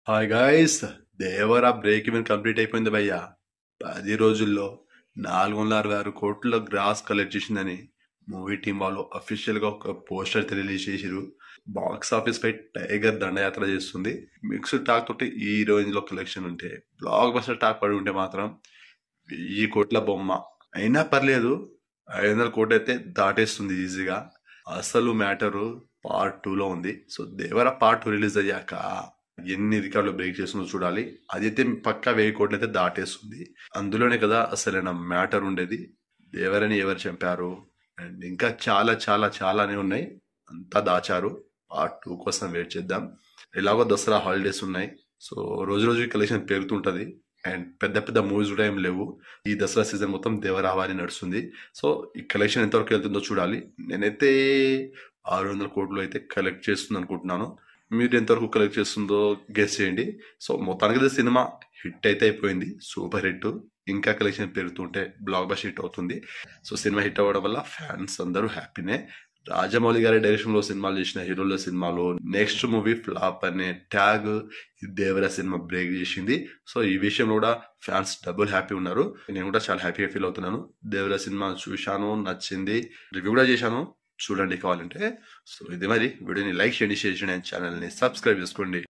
Hi guys. Devara break even complete అయిపోయింది భయ్యా. 10 రోజుల్లో 466 కోట్ల గ్రాస్ కలెక్ట్ చేసిందని మూవీ టీం వాళ్ళు అఫీషియల్ గా ఒక పోస్టర్ రిలీజ్ చేసిరు. బాక్స్ ఆఫీస్ పై టైగర్ దండయాత్ర చేస్తుంది. మిక్స్డ్ టాక్ తోటి ఈ రేంజ్ లో కలెక్షన్ ఉంటే, బ్లాక్ బస్టర్ టాక్ పడి ఉంటే మాత్రం 1000 కోట్ల బొమ్మ అయినా పర్లేదు. 500 కోట్లు అయితే దాటేస్తుంది ఈజీగా. అసలు మ్యాటరు పార్ట్ 2 లో ఉంది. సో దేవరా పార్ట్ 2 రిలీజ్ అయ్యాక ఎన్ని రికార్డులు బ్రేక్ చేస్తుందో చూడాలి. అదైతే పక్కా 1000 కోట్లు అయితే దాటేస్తుంది. అందులోనే కదా అసలైన మ్యాటర్ ఉండేది. దేవరని ఎవరు చంపారు అండ్ ఇంకా చాలా చాలా చాలానే ఉన్నాయి. అంతా దాచారు. పార్ట్ 2 కోసం వెయిట్ చేద్దాం. ఎలాగో దసరా హాలిడేస్ ఉన్నాయి. సో రోజు రోజు కలెక్షన్ పెరుగుతుంటది. అండ్ పెద్ద పెద్ద మూవీస్ కూడా ఏం లేవు. ఈ దసరా సీజన్ మొత్తం దేవరావాని నడుస్తుంది. సో ఈ కలెక్షన్ ఎంతవరకు వెళ్తుందో చూడాలి. నేనైతే 600 కోట్లు అయితే కలెక్ట్ చేస్తుంది అనుకుంటున్నాను. మీరు ఎంతవరకు కలెక్ట్ చేస్తుందో గెస్ చేయండి. సో మొత్తానికి అయితే సినిమా హిట్ అయితే అయిపోయింది. Super hit. ఇంకా కలెక్షన్ పెరుగుతుంటే బ్లాక్ బస్టర్ హిట్ అవుతుంది. సో సినిమా హిట్ అవ్వడం వల్ల ఫ్యాన్స్ అందరూ హ్యాపీనే. రాజమౌళి గారి డైరెక్షన్ లో సినిమాలు చేసిన హీరోల సినిమాలో నెక్స్ట్ మూవీ ఫ్లాప్ అనే ట్యాగ్ దేవర సినిమా బ్రేక్ చేసింది. సో ఈ విషయంలో కూడా ఫ్యాన్స్ డబుల్ హ్యాపీ ఉన్నారు. నేను కూడా చాలా హ్యాపీగా ఫీల్ అవుతున్నాను. దేవర సినిమా చూశాను, నచ్చింది, రివ్యూ కూడా చేశాను. చూడండి కావాలంటే. సో ఇది మరి వీడియోని లైక్ చేయండి, షేర్ చేయండి, ఛానల్ని సబ్స్క్రైబ్ చేసుకోండి.